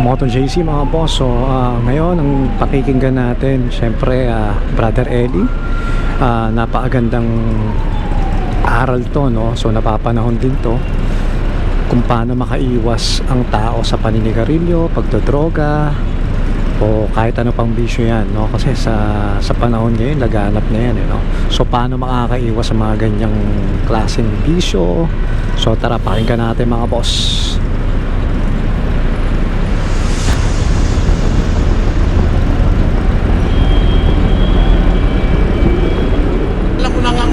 Moto JC mga boss. So ngayon ang pakikinggan natin syempre Brother Eli. Napakagandang aral to, no? So napapanahon din to kung paano makaiwas ang tao sa paninigarilyo, pagdodroga o kahit ano pang bisyo yan, no? Kasi sa panahon ngayon laganap na yan, no? So paano makakaiwas sa mga ganyang klaseng bisyo? So tara, pakinggan natin mga boss.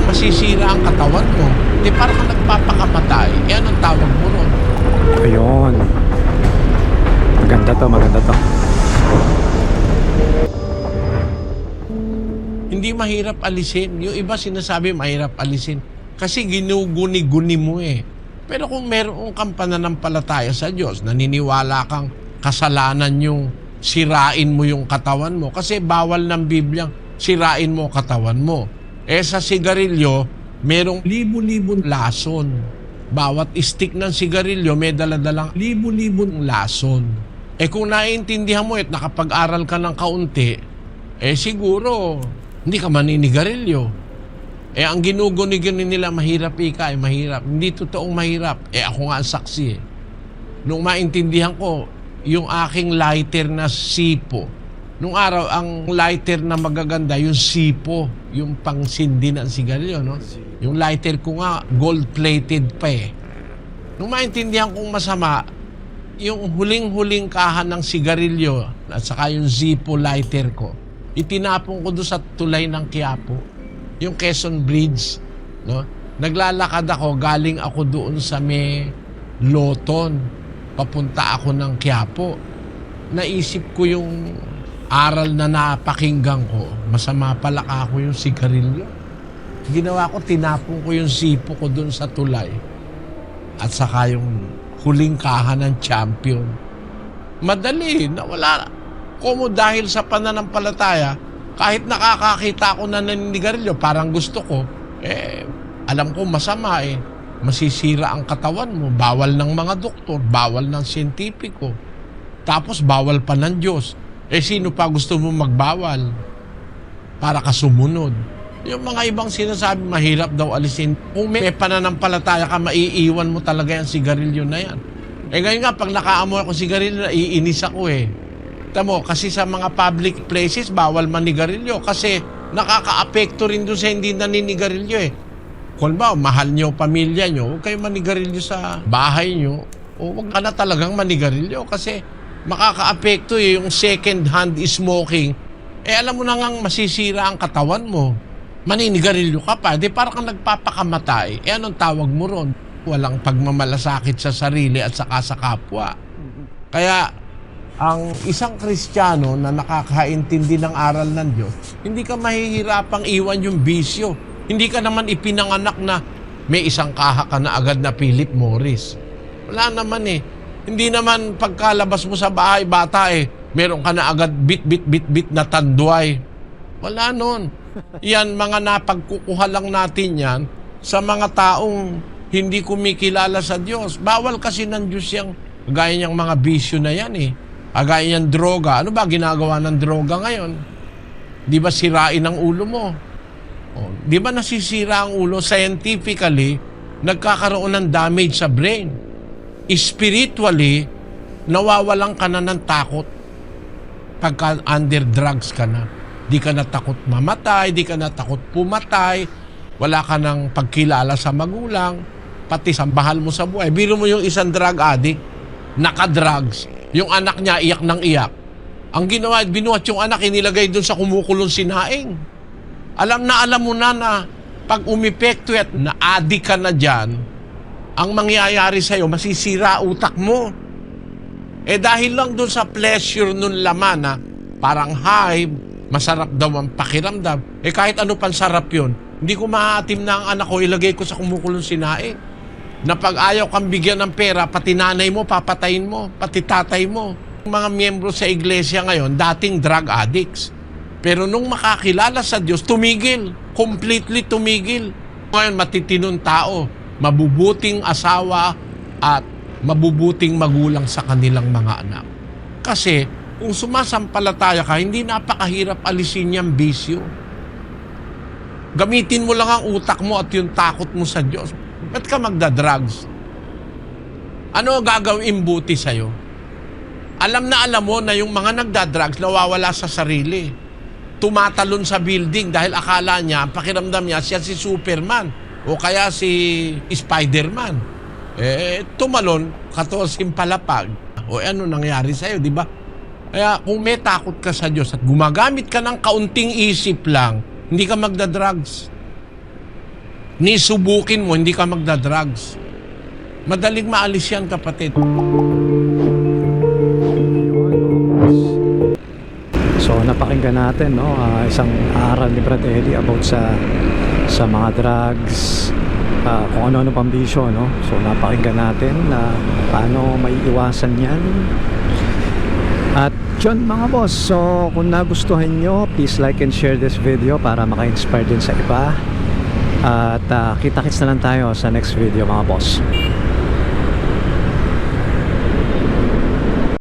Masisira ang katawan mo. Di parang kang nagpapakamatay. Yan ang tawag mo ron. Ayun. Maganda to, maganda to. Hindi mahirap alisin. Yung iba sinasabi mahirap alisin. Kasi ginuguni-guni mo eh. Pero kung meron kang pananampalataya sa Diyos, naniniwala kang kasalanan yung sirain mo yung katawan mo. Kasi bawal ng Bibliang sirain mo katawan mo. Sa sigarilyo, merong libu-libong lason. Bawat stick ng sigarilyo may daladalang libu-libong lason. Kung naiintindihan mo at nakapag-aral ka ng kaunti, siguro hindi ka maninigarilyo. Ang ginuguni-guni nila mahirap mahirap. Hindi totoong mahirap. Ako nga ang saksi. Nung maintindihan ko, yung aking lighter na sipo, nung araw, ang lighter na magaganda, yung sipo, yung pangsindi ng sigarilyo, no? Yung lighter ko nga, gold-plated pa eh. Nung maintindihan kong masama, yung huling-huling kahan ng sigarilyo, at saka yung Zippo lighter ko, itinapon ko doon sa tulay ng Quiapo, yung Quezon Bridge, no? Naglalakad ako, galing ako doon sa may Loton, papunta ako ng Quiapo. Naisip ko yung aral na napakinggan ko, masama pala ako yung sigarilyo. Ginawa ko, tinapon ko yung sipo ko dun sa tulay. At saka yung huling kahan ng champion. Madali, nawala. Kumo dahil sa pananampalataya, kahit nakakakita ako na naninigarilyo, parang gusto ko, alam ko masama masisira ang katawan mo. Bawal ng mga doktor, bawal ng siyentipiko. Tapos bawal pa ng Diyos. Sino pa gusto mo magbawal para ka sumunod? Yung mga ibang sinasabi, mahirap daw alisin. Kung may pananampalataya ka, maiiwan mo talaga yung sigarilyo na yan. Ngayon nga, pag nakaamoy ako sigarilyo, iinis ako Tamo, kasi sa mga public places, bawal manigarilyo. Kasi nakaka-apekto rin doon sa hindi naninigarilyo Kung ba, mahal nyo, pamilya nyo, huwag kayo manigarilyo sa bahay nyo. O huwag ka na talagang manigarilyo kasi makaka-apekto yung second-hand smoking. Alam mo na ngang masisira ang katawan mo. Maninigarilyo ka pa. Di parang kang nagpapakamatay. Anong tawag mo ron? Walang pagmamalasakit sa sarili at saka sa kapwa. Kaya, ang isang Kristiyano na nakakaintindi ng aral ng Diyos, hindi ka mahihirapang iwan yung bisyo. Hindi ka naman ipinanganak na may isang kaha ka na agad na Philip Morris. Wala naman Hindi naman pagkalabas mo sa bahay, bata meron ka na agad bit na tanduay. Wala nun. Yan, mga napagkukuha lang natin yan sa mga taong hindi kumikilala sa Diyos. Bawal kasi ng Diyos yung gaya niyang mga bisyo na yan Gaya niyang droga. Ano ba ginagawa ng droga ngayon? Di ba sirain ang ulo mo? Di ba nasisira ang ulo? Scientifically, nagkakaroon ng damage sa brain. Spiritually, nawawalan ka na ng takot pagka under drugs ka na. Di ka na takot mamatay, di ka na takot pumatay, wala ka ng pagkilala sa magulang, pati sa bahal mo sa buhay. Biro mo yung isang drug addict, naka-drugs, yung anak niya iyak ng iyak. Ang ginawa, binuhat yung anak, inilagay doon sa kumukulong sinaing. Alam mo na pag umipekto at na-addict ka na dyan, ang mangyayari sa'yo, masisira utak mo. Dahil lang doon sa pleasure nun laman parang high, masarap daw ang pakiramdam. Kahit ano pang sarap yun, hindi ko maatim na ang anak ko, ilagay ko sa kumukulong sinaing. Na pag ayaw kang bigyan ng pera, pati nanay mo, papatayin mo, pati tatay mo. Mga miyembro sa iglesia ngayon, dating drug addicts. Pero nung makakilala sa Diyos, tumigil. Completely tumigil. Ngayon, matitinong tao, mabubuting asawa at mabubuting magulang sa kanilang mga anak. Kasi kung sumasampalataya ka, hindi napakahirap alisin yung bisyo. Gamitin mo lang ang utak mo at yung takot mo sa Diyos. Ba't ka magda-drugs? Ano ang gagawin buti sa'yo? Alam na alam mo na yung mga nagda-drugs nawawala sa sarili. Tumatalon sa building dahil akala niya, pakiramdam niya, siya si Superman o kaya si Spiderman. Tumalon, katosim palapag. O ano nangyari sa'yo, di ba? Kaya kung may takot ka sa Diyos at gumagamit ka ng kaunting isip lang, hindi ka magda-drugs. Ni subukin mo, hindi ka magda-drugs. Madaling maalis yan, kapatid. So napakinggan natin, no, isang aral ni Brad Eli about sa mga drugs, kung ano-ano pang bisyo, no. So napakinggan natin na paano maiiwasan yan. At yun mga boss, so kung nagustuhan nyo, please like and share this video para maka-inspire din sa iba. At kita-kits na lang tayo sa next video mga boss.